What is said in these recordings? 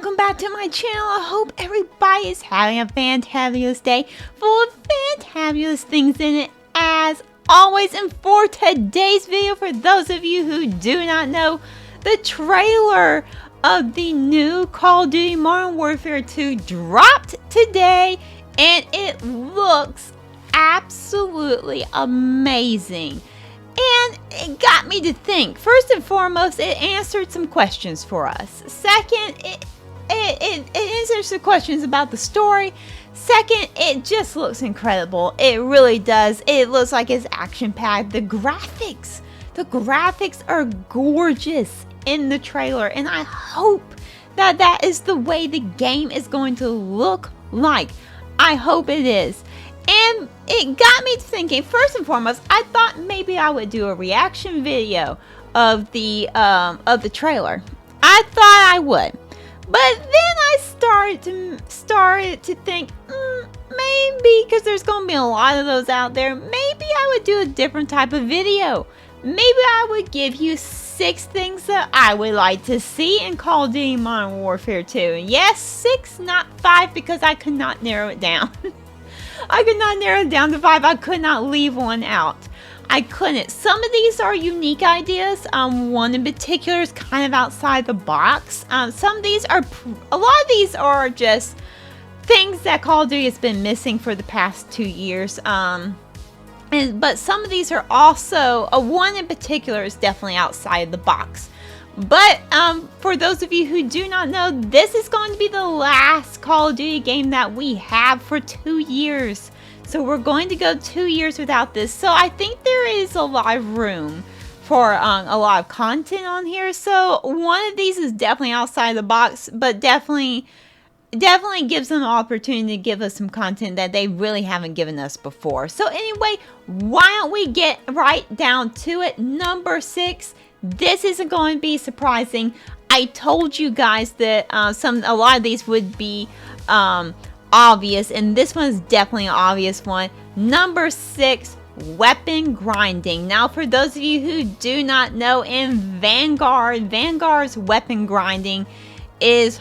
welcome back to my channel. I hope everybody is having a fantabulous day full of fantabulous things in it as always. And for today's video, for those of you who do not know, the trailer of the new Call of Duty Modern Warfare 2 dropped today and it looks absolutely amazing. And it got me to think. First and foremost, it answered some questions for us. Second, it answers some questions about the story. Second, it just looks incredible. It really does. It looks like it's action-packed. The graphics are gorgeous in the trailer. And I hope that that is the way the game is going to look like. I hope it is. And it got me thinking. First and foremost, I thought maybe I would do a reaction video of the trailer. I thought I would, but then I started to think maybe, because there's gonna be a lot of those out there, maybe I would do a different type of video. Maybe I would give you 6 things that I would like to see in Call of Duty Modern Warfare 2. Yes, 6, not 5, because I could not narrow it down. I could not narrow it down to 5. I could not leave one out. I couldn't. Some of these are unique ideas. One in particular is kind of outside the box. Some of these are, a lot of these are just things that Call of Duty has been missing for the past 2 years. But some of these are also, one in particular is definitely outside the box. But for those of you who do not know, this is going to be the last Call of Duty game that we have for 2 years. So we're going to go 2 years without this. So I think there is a lot of room for a lot of content on here. So one of these is definitely outside the box, but definitely gives them an opportunity to give us some content that they really haven't given us before. So anyway, why don't we get right down to it? Number 6. This isn't going to be surprising. I told you guys that a lot of these would be obvious, and this one is definitely an obvious one. Number 6, weapon grinding. Now, for those of you who do not know, in Vanguard's weapon grinding is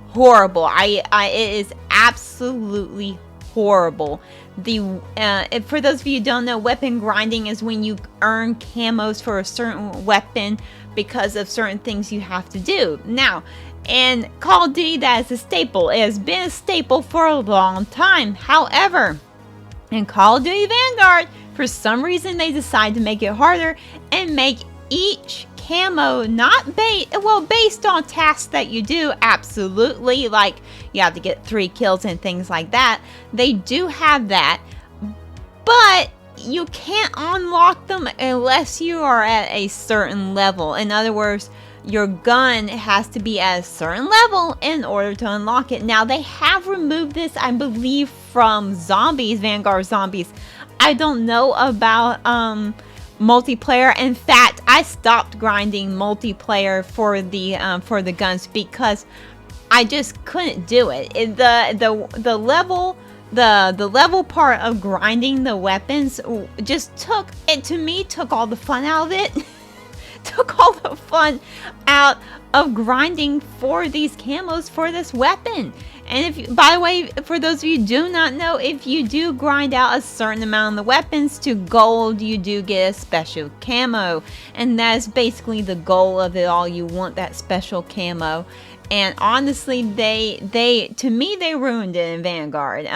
horrible. It is absolutely horrible. For those of you who don't know, weapon grinding is when you earn camos for a certain weapon because of certain things you have to do. Now, in Call of Duty, that is a staple. It has been a staple for a long time. However, in Call of Duty Vanguard, for some reason they decided to make it harder and make each camo based on tasks that you do. Absolutely, like you have to get 3 kills and things like that. They do have that, but you can't unlock them unless you are at a certain level. In other words, your gun has to be at a certain level in order to unlock it. Now, they have removed this, I believe, from zombies, Vanguard zombies. I don't know about multiplayer. In fact, I stopped grinding multiplayer for the guns because I just couldn't do it. The level part of grinding the weapons just took all the fun out of it. Took all the fun out of grinding for these camos for this weapon. And by the way, for those of you who do not know, if you do grind out a certain amount of the weapons to gold, you do get a special camo. And that is basically the goal of it all. You want that special camo. And honestly, to me, they ruined it in Vanguard.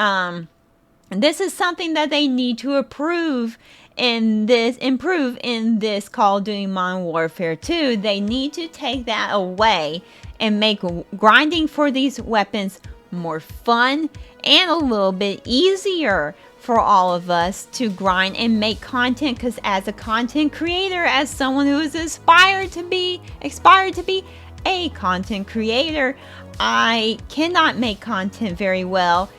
This is something that they need to improve in this Call of Duty Modern Warfare 2. They need to take that away and make grinding for these weapons more fun and a little bit easier for all of us to grind and make content. Because as a content creator, as someone who is aspired to be a content creator, I cannot make content very well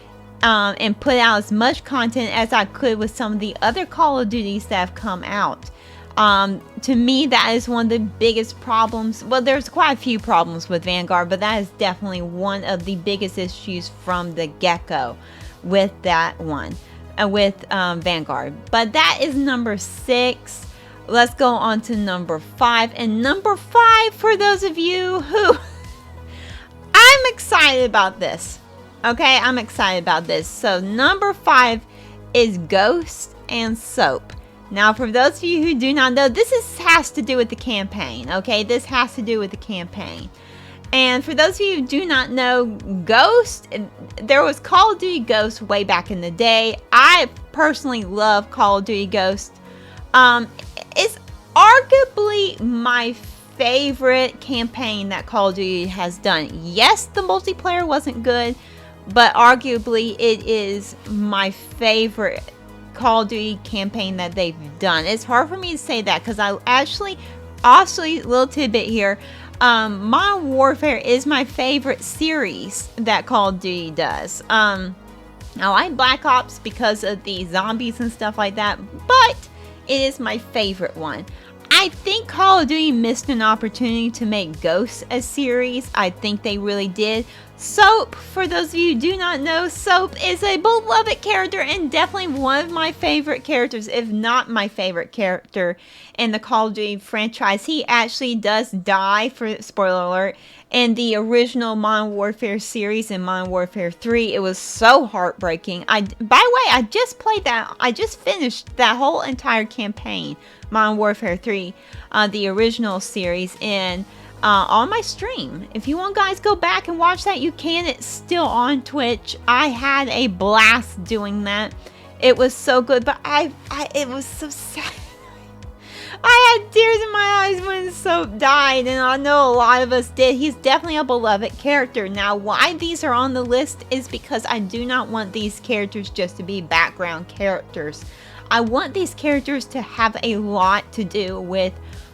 and put out as much content as I could with some of the other Call of Duties that have come out. To me, that is one of the biggest problems. Well, there's quite a few problems with Vanguard, but that is definitely one of the biggest issues from the get-go with that one, with Vanguard. But that is number 6. Let's go on to number 5. And number 5, for those of you who I'm excited excited about this. Okay, I'm excited about this. So number 5 is Ghost and Soap. Now, for those of you who do not know, has to do with the campaign. Okay, this has to do with the campaign. And for those of you who do not know, Ghost, there was Call of Duty Ghost way back in the day. I personally love Call of Duty Ghost. It's arguably my favorite campaign that Call of Duty has done. Yes, the multiplayer wasn't good, but arguably it is my favorite Call of Duty campaign that they've done. It's hard for me to say that because I actually, little tidbit here, Modern Warfare is my favorite series that Call of Duty does. I like Black Ops because of the zombies and stuff like that, but it is my favorite one. I think Call of Duty missed an opportunity to make Ghost a series. I think they really did. Soap, for those of you who do not know, Soap is a beloved character and definitely one of my favorite characters, if not my favorite character in the Call of Duty franchise. He actually does die, for spoiler alert, in the original Modern Warfare series in Modern Warfare 3. It was so heartbreaking. By the way, I just played that. I just finished that whole entire campaign, Modern Warfare 3, the original series, on my stream. If you want guys go back and watch that, you can. It's still on Twitch. I had a blast doing that. It was so good, but it was so sad. I had tears in my eyes when Soap died, and I know a lot of us did. He's definitely a beloved character. Now, why these are on the list is because I do not want these characters just to be background characters. I want these characters to have a lot to do with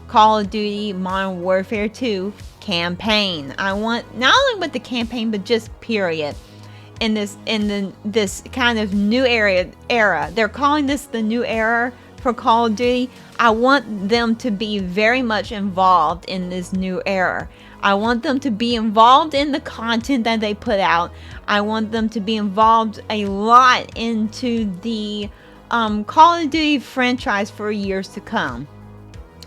Call of Duty Modern Warfare 2 campaign. I want not only with the campaign, but just period. In this kind of new era. They're calling this the new era for Call of Duty. I want them to be very much involved in this new era. I want them to be involved in the content that they put out. I want them to be involved a lot into the Call of Duty franchise for years to come.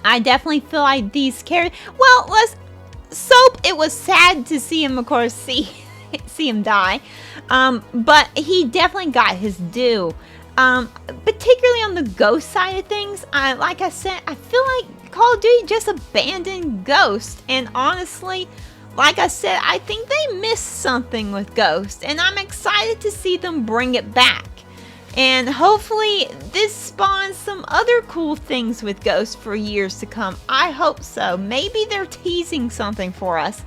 I definitely feel like these characters. Well, Soap. It was sad to see him, of course, see him die, but he definitely got his due. Particularly on the Ghost side of things. Like I said, I feel like Call of Duty just abandoned Ghost, and honestly, like I said, I think they missed something with Ghost, and I'm excited to see them bring it back. And hopefully this spawns some other cool things with Ghost for years to come. I hope so. Maybe they're teasing something for us.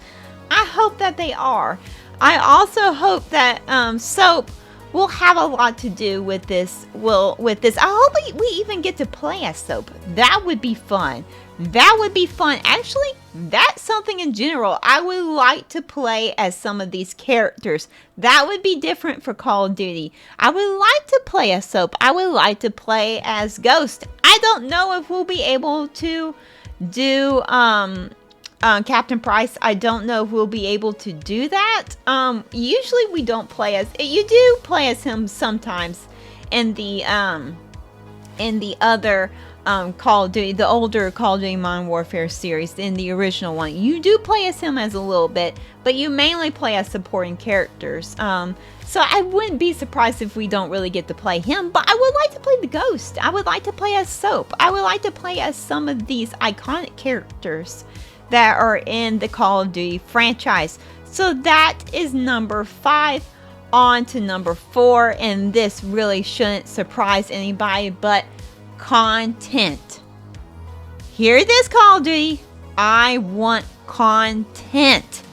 I hope that they are. I also hope that Soap will have a lot to do with this. I hope we even get to play as Soap. That would be fun. That would be fun. Actually, that's something in general. I would like to play as some of these characters. That would be different for Call of Duty. I would like to play as Soap. I would like to play as Ghost. I don't know if we'll be able to do Captain Price. I don't know if we'll be able to do that. Usually we don't play as. You do play as him sometimes in the other Call of Duty, the older Call of Duty Modern Warfare series, in the original one. You do play as him as a little bit, but you mainly play as supporting characters. So I wouldn't be surprised if we don't really get to play him, but I would like to play the Ghost. I would like to play as Soap. I would like to play as some of these iconic characters that are in the Call of Duty franchise. So that is number 5. On to number 4, and this really shouldn't surprise anybody, but content. Hear this, Call of Duty. I want content.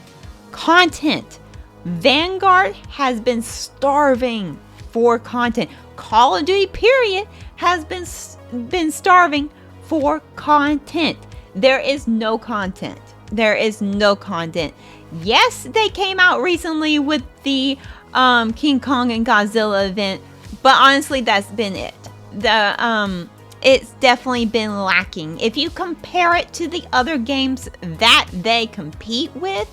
Content. Vanguard has been starving for content. Call of Duty, period, has been starving for content. There is no content. There is no content. Yes, they came out recently with the King Kong and Godzilla event, but honestly, that's been it. It's definitely been lacking. If you compare it to the other games that they compete with,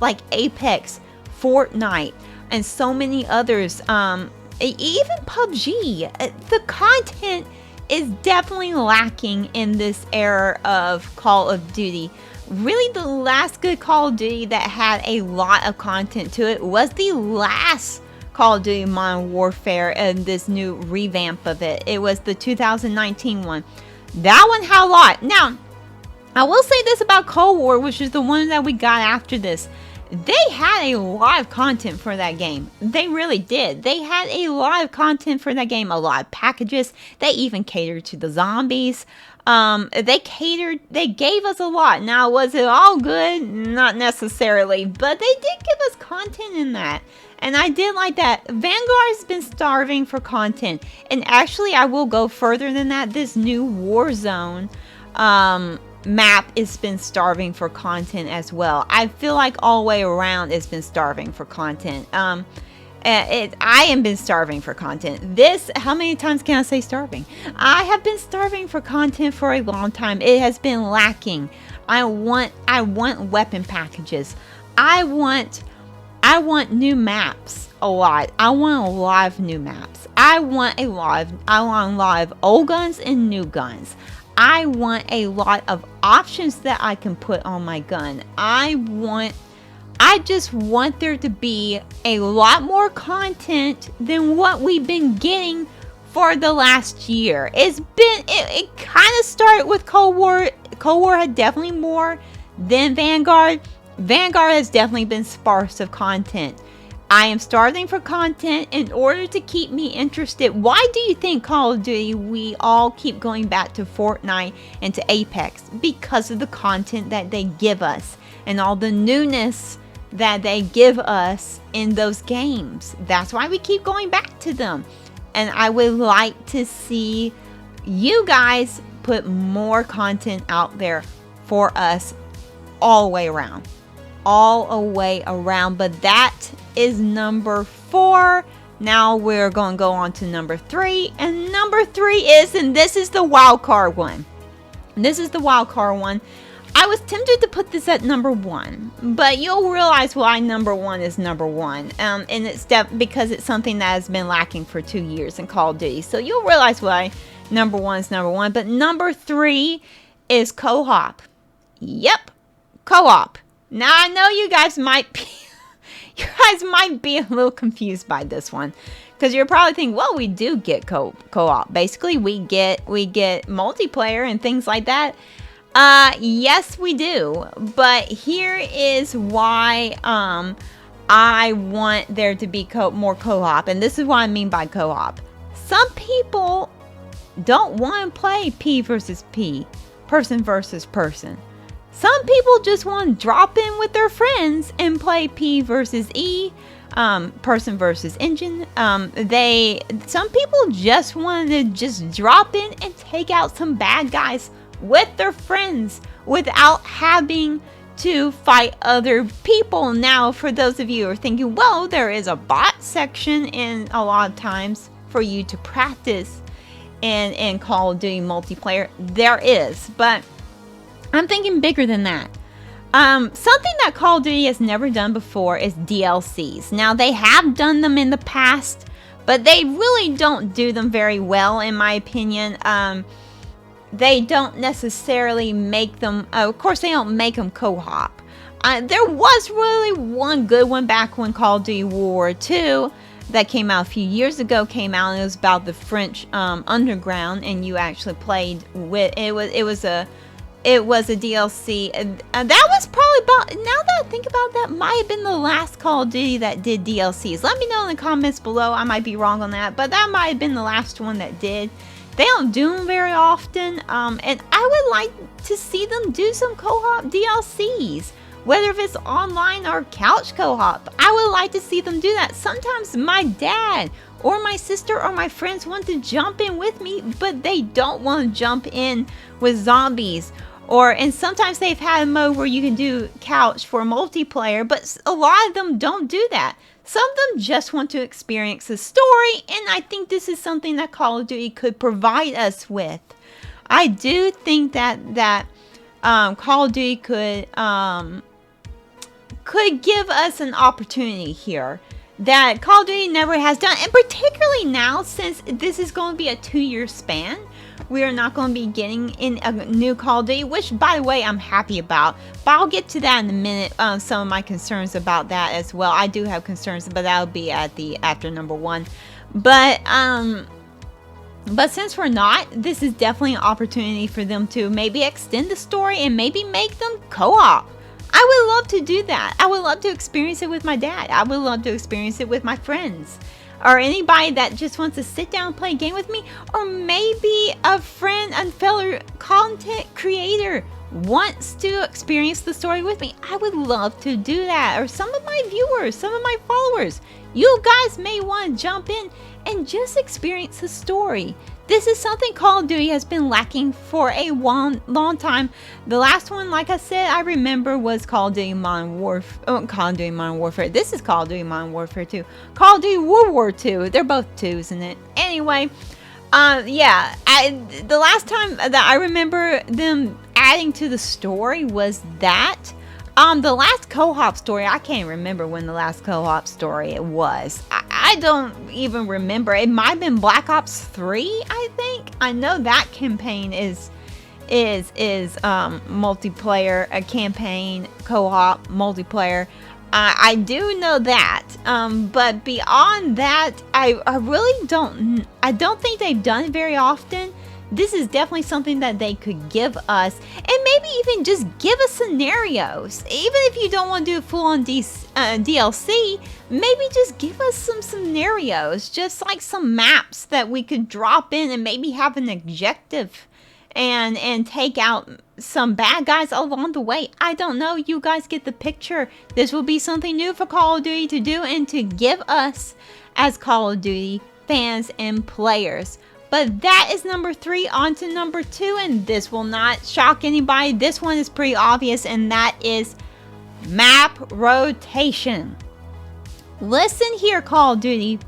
like Apex, Fortnite, and so many others, even PUBG, the content is definitely lacking in this era of Call of Duty. really the last good Call of Duty that had a lot of content to it was the last Call of Duty Modern Warfare and this new revamp of it. It was the 2019 one. That one had a lot. Now, I will say this about Cold War, which is the one that we got after this. They had a lot of content for that game. They really did. They had a lot of content for that game, a lot of packages. They even catered to the zombies. They gave us a lot. Now, was it all good? Not necessarily, but they did give us content in that. And I did like that. Vanguard's been starving for content. And actually, I will go further than that. This new Warzone map has been starving for content as well. I feel like all the way around it's been starving for content. I have been starving for content. How many times can I say starving? I have been starving for content for a long time. It has been lacking. I want weapon packages. I want new maps a lot. I want a lot of new maps. I want a lot of old guns and new guns. I want a lot of options that I can put on my gun. I just want there to be a lot more content than what we've been getting for the last year. It kind of started with Cold War. Cold War had definitely more than Vanguard. Vanguard has definitely been sparse of content. I am starving for content in order to keep me interested. Why do you think Call of Duty, we all keep going back to Fortnite and to Apex? Because of the content that they give us and all the newness that they give us in those games. That's why we keep going back to them. And I would like to see you guys put more content out there for us all the way around. But that is number 4. Now we're going to go on to number 3. And number 3 is, and this is the wild card one. I was tempted to put this at number 1, but you'll realize why number 1 is number 1. And it's because it's something that has been lacking for 2 years in Call of Duty. So you'll realize why number 1 is number 1. But number 3 is co-op. Yep, co-op. Now I know you guys might be a little confused by this one, because you're probably thinking, well, we do get co-op. Basically, we get multiplayer and things like that. Yes, we do. But here is why I want there to be more co-op, and this is what I mean by co-op. Some people don't want to play P versus P, person versus person. Some people just want to drop in with their friends and play P versus E, person versus engine. Some people just want to just drop in and take out some bad guys with their friends without having to fight other people. Now, for those of you who are thinking, well, there is a bot section in a lot of times for you to practice in Call of Duty multiplayer. There is, but I'm thinking bigger than that. Something that Call of Duty has never done before is DLCs. Now, they have done them in the past, but they really don't do them very well, in my opinion. They don't necessarily make them, of course, they don't make them co-op. There was really one good one back when Call of Duty World War II that came out a few years ago came out, and it was about the French underground, and you actually played with it. It was a DLC, and that was probably about, now that I think about that, might have been the last Call of Duty that did DLCs. Let me know in the comments below. I might be wrong on that, but that might have been the last one that did. They don't do them very often, and I would like to see them do some co-op DLCs, whether if it's online or couch co-op. I would like to see them do that. Sometimes my dad or my sister or my friends want to jump in with me, but they don't want to jump in with zombies. And sometimes they've had a mode where you can do couch for multiplayer, but a lot of them don't do that. Some of them just want to experience the story, and I think this is something that Call of Duty could provide us with. I do think that Call of Duty could give us an opportunity here that Call of Duty never has done, and particularly now, since this is going to be a 2-year span we are not going to be getting in a new Call of Duty, which, by the way, I'm happy about. But I'll get to that in a minute. Some of my concerns about that as well. I do have concerns, but that'll be after number 1. But since we're not, this is definitely an opportunity for them to maybe extend the story and maybe make them co-op. I would love to do that. I would love to experience it with my dad. I would love to experience it with my friends. Or anybody that just wants to sit down and play a game with me. Or maybe a friend and fellow content creator wants to experience the story with me. I would love to do that. Or some of my viewers, some of my followers. You guys may want to jump in and just experience the story. This is something Call of Duty has been lacking for a long time. The last one, like I said, I remember was Call of Duty Modern Warfare. Call of Duty Modern Warfare. This is Call of Duty Modern Warfare 2. Call of Duty World War 2. They're both 2s in it. Anyway, yeah. The last time that I remember them adding to the story was that. The last co-op story, I can't remember when the last co-op story it was. I don't even remember. It might have been Black Ops 3, I think. I know that campaign is multiplayer, a campaign, co-op, multiplayer. I do know that. But beyond that, I really don't think they've done it very often. This is definitely something that they could give us, and maybe even just give us scenarios. Even if you don't want to do full-on DLC, maybe just give us some scenarios, just like some maps that we could drop in and maybe have an objective and take out some bad guys along the way. I don't know. You guys get the picture. This will be something new for Call of Duty to do and to give us as Call of Duty fans and players. But that is number 3. On to number 2, and this will not shock anybody. This one is pretty obvious, and that is map rotation. Listen here, Call of Duty.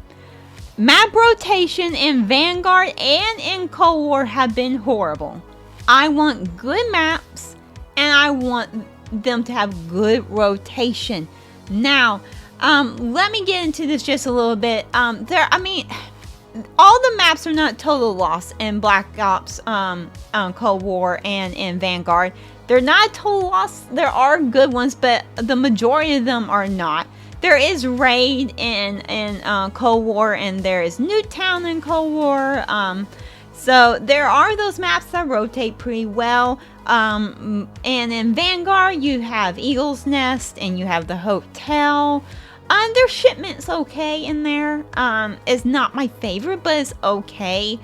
Map rotation in Vanguard and in Cold War have been horrible. I want good maps, and I want them to have good rotation. Now, let me get into this just a little bit. All the maps are not total loss in Black Ops, Cold War, and in Vanguard. They're not a total loss. There are good ones, but the majority of them are not. There is Raid in Cold War, and there is Newtown in Cold War. So there are those maps that rotate pretty well. And in Vanguard, you have Eagle's Nest, and you have the Hotel. Their shipment's okay in there. It's not my favorite, but it's okay.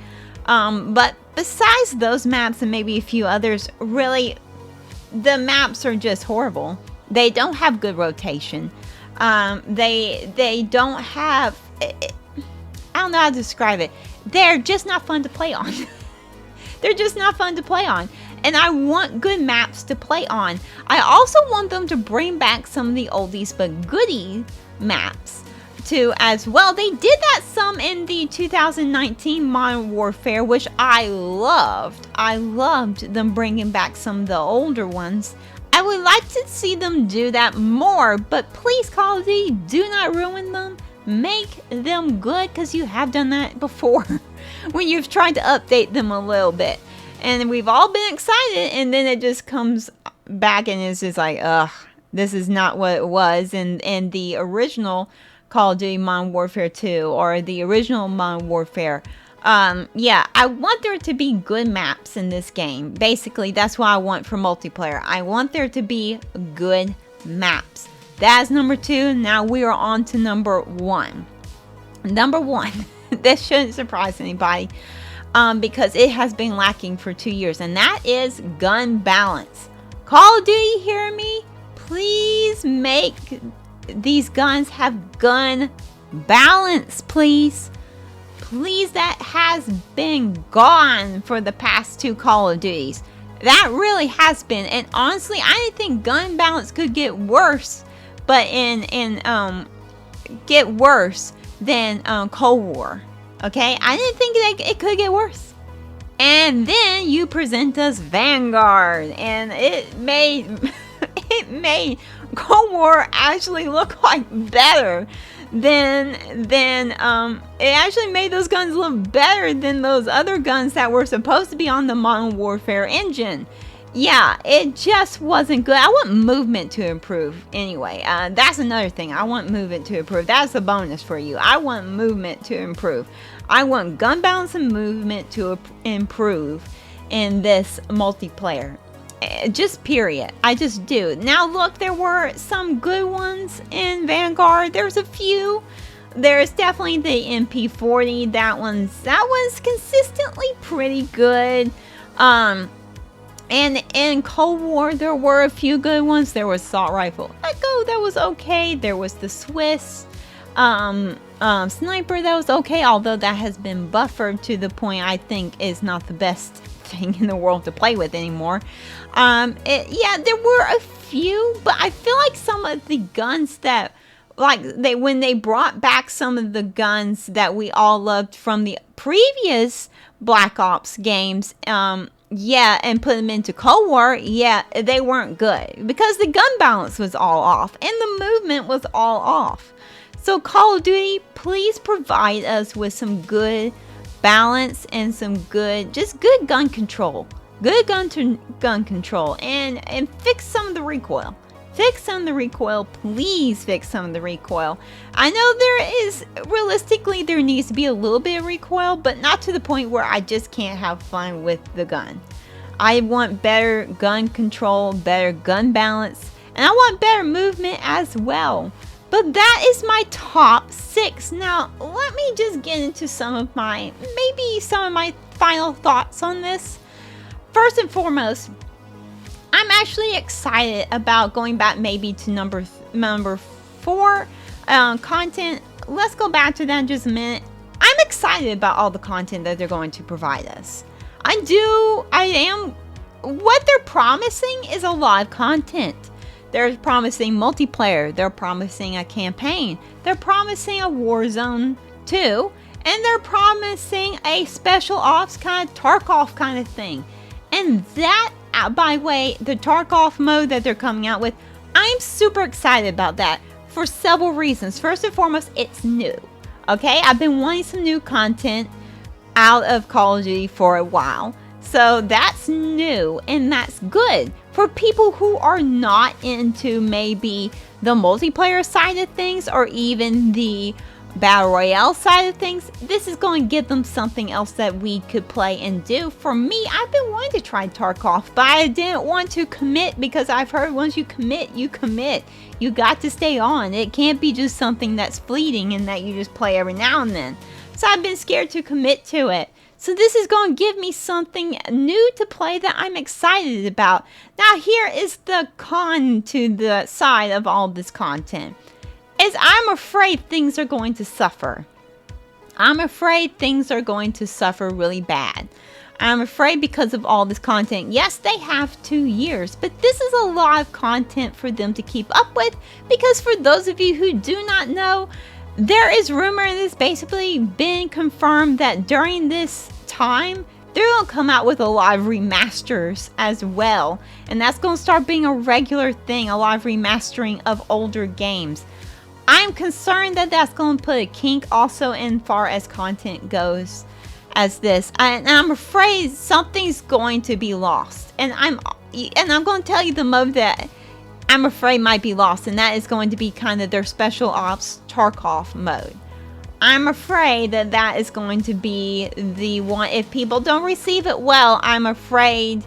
But besides those maps and maybe a few others, really, the maps are just horrible. They don't have good rotation. They don't have... I don't know how to describe it. They're just not fun to play on. They're just not fun to play on. And I want good maps to play on. I also want them to bring back some of the oldies but goodies maps too as well. They did that some in the 2019 Modern Warfare, which I loved. I loved them bringing back some of the older ones. I would like to see them do that more, but please, Call of Duty, do not ruin them. Make them good, because you have done that before when you've tried to update them a little bit. And we've all been excited, and then it just comes back and it's just like, ugh. This is not what it was in the original Call of Duty Modern Warfare 2 or the original Modern Warfare. Yeah, I want there to be good maps in this game. Basically, that's what I want for multiplayer. I want there to be good maps. That's number 2. Now we are on to number 1. Number 1. This shouldn't surprise anybody because it has been lacking for 2 years. And that is gun balance. Call of Duty, hear me? Please make these guns have gun balance, please. Please, that has been gone for the past 2 Call of Duties. That really has been. And honestly, I didn't think gun balance could get worse, but get worse than Cold War. Okay? I didn't think that it could get worse. And then you present us Vanguard, and it made Cold War actually look like better then it actually made those guns look better than those other guns that were supposed to be on the Modern Warfare engine. Yeah, it just wasn't good. I want movement to improve anyway. That's another thing. I want movement to improve. That's a bonus for you. I want movement to improve. I want gun balance and movement to improve in this multiplayer. Just period. I just do. Now look, there were some good ones in Vanguard. There's a few. There's definitely the MP40. That was consistently pretty good. And in Cold War, there were a few good ones. There was Assault Rifle Echo, that was okay. There was the Swiss Sniper, that was okay. Although that has been buffered to the point I think is not the best thing in the world to play with anymore. Yeah, there were a few, but I feel like some of the guns that, when they brought back some of the guns that we all loved from the previous Black Ops games, yeah, and put them into Cold War, yeah, they weren't good because the gun balance was all off and the movement was all off. So Call of Duty, please provide us with some good balance and some good gun control. Good gun control and fix some of the recoil. Fix some of the recoil, please fix some of the recoil. I know realistically there needs to be a little bit of recoil, but not to the point where I just can't have fun with the gun. I want better gun control, better gun balance, and I want better movement as well. But that is my top 6. Now, let me just get into some of my final thoughts on this. First and foremost, I'm actually excited about going back maybe to number 4 content. Let's go back to that in just a minute. I'm excited about all the content that they're going to provide us. I am. What they're promising is a lot of content. They're promising multiplayer. They're promising a campaign. They're promising a Warzone 2. And they're promising a special ops kind of Tarkov kind of thing. And that, by the way, the Tarkov mode that they're coming out with, I'm super excited about that for several reasons. First and foremost, it's new. Okay, I've been wanting some new content out of Call of Duty for a while. So that's new and that's good for people who are not into maybe the multiplayer side of things or even the Battle Royale side of things. This is going to give them something else that we could play and do. For me, I've been wanting to try Tarkov, but I didn't want to commit because I've heard once you commit, you commit. You got to stay on. It can't be just something that's fleeting and that you just play every now and then. So I've been scared to commit to it. So this is going to give me something new to play that I'm excited about. Now here is the con to the side of all this content. Is I'm afraid things are going to suffer. I'm afraid things are going to suffer really bad. I'm afraid because of all this content. Yes, they have 2 years, but this is a lot of content for them to keep up with. Because for those of you who do not know, there is rumor and it's basically been confirmed that during this time, they're going to come out with a lot of remasters as well. And that's going to start being a regular thing, a lot of remastering of older games. I'm concerned that that's going to put a kink also in far as content goes as this. And I'm afraid something's going to be lost. And I'm going to tell you the mode that I'm afraid might be lost. And that is going to be kind of their special ops Tarkov mode. I'm afraid that that is going to be the one. If people don't receive it well, I'm afraid,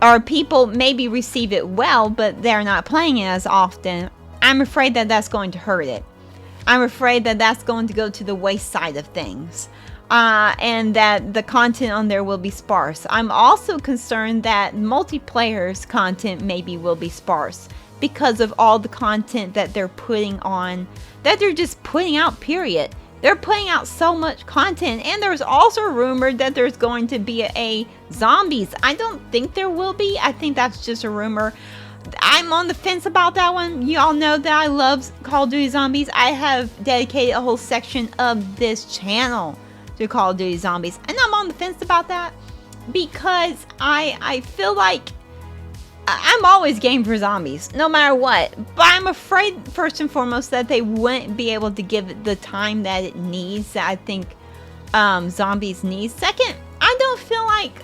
or people maybe receive it well, but they're not playing it as often. I'm afraid that that's going to hurt it. I'm afraid that that's going to go to the waste side of things. And that the content on there will be sparse. I'm also concerned that multiplayer's content maybe will be sparse because of all the content that they're putting on, that they're just putting out, period. They're putting out so much content. And there's also rumored that there's going to be a zombies. I don't think there will be. I think that's just a rumor. I'm on the fence about that one. You all know that I love Call of Duty Zombies. I have dedicated a whole section of this channel to Call of Duty Zombies. And I'm on the fence about that because I feel like I'm always game for zombies, no matter what. But I'm afraid, first and foremost, that they wouldn't be able to give it the time that it needs, that I think zombies need. Second, I don't feel like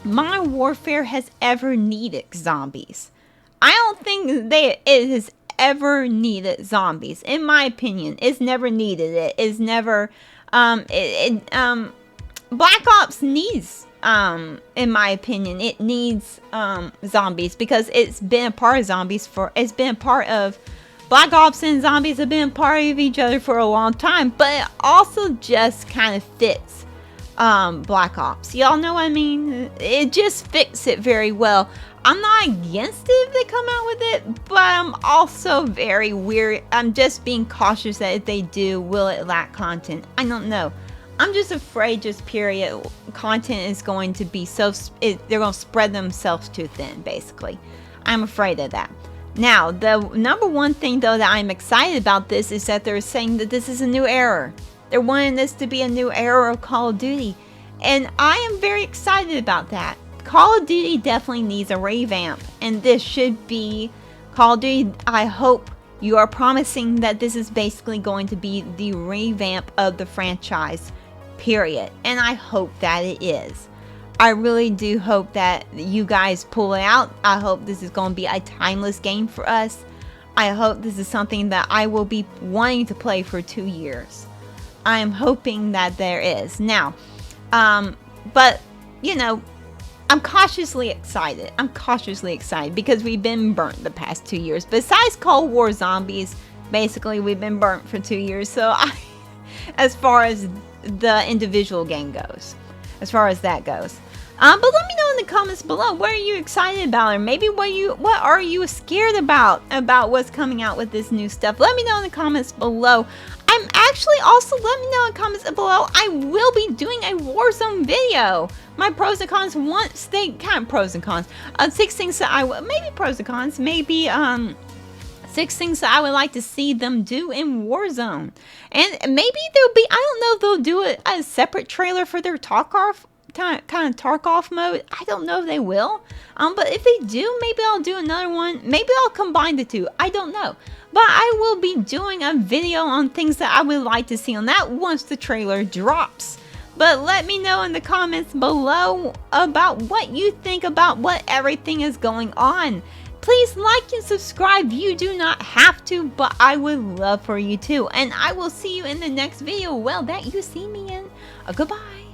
Modern Warfare has ever needed zombies. I don't think it has ever needed zombies. In my opinion, it's never needed it. It's never Black Ops needs, in my opinion, it needs zombies, because it's been a part of it's been a part of Black Ops, and zombies have been part of each other for a long time, but it also just kind of fits Black Ops. Y'all know what I mean? It just fits it very well. I'm not against it if they come out with it, but I'm also very weary. I'm just being cautious that if they do, will it lack content? I don't know. I'm just afraid, just period, content is going to be they're going to spread themselves too thin, basically. I'm afraid of that. Now, the number one thing, though, that I'm excited about this is that they're saying that this is a new era. They're wanting this to be a new era of Call of Duty. And I am very excited about that. Call of Duty definitely needs a revamp. And this should be Call of Duty. I hope you are promising that this is basically going to be the revamp of the franchise, period. And I hope that it is. I really do hope that you guys pull it out. I hope this is going to be a timeless game for us. I hope this is something that I will be wanting to play for 2 years. I am hoping that there is. Now, but, you know, I'm cautiously excited. Because we've been burnt the past 2 years. Besides Cold War Zombies, basically we've been burnt for 2 years. So as far as the individual game goes, as far as that goes. But let me know in the comments below, what are you excited about, or maybe what are you scared about what's coming out with this new stuff. Let me know in the comments below. I'm actually also, let me know in the comments below, I will be doing a Warzone video. My pros and cons, once they kind of pros and cons. 6 things that maybe pros and cons, maybe 6 things that I would like to see them do in Warzone. And maybe there'll be, I don't know if they'll do a separate trailer for their Tarkov, kind of Tarkov mode. I don't know if they will. But if they do, maybe I'll do another one. Maybe I'll combine the two. I don't know. But I will be doing a video on things that I would like to see on that once the trailer drops. But let me know in the comments below about what you think about what everything is going on. Please like and subscribe. You do not have to, but I would love for you to. And I will see you in the next video, well, that you see me in. Goodbye.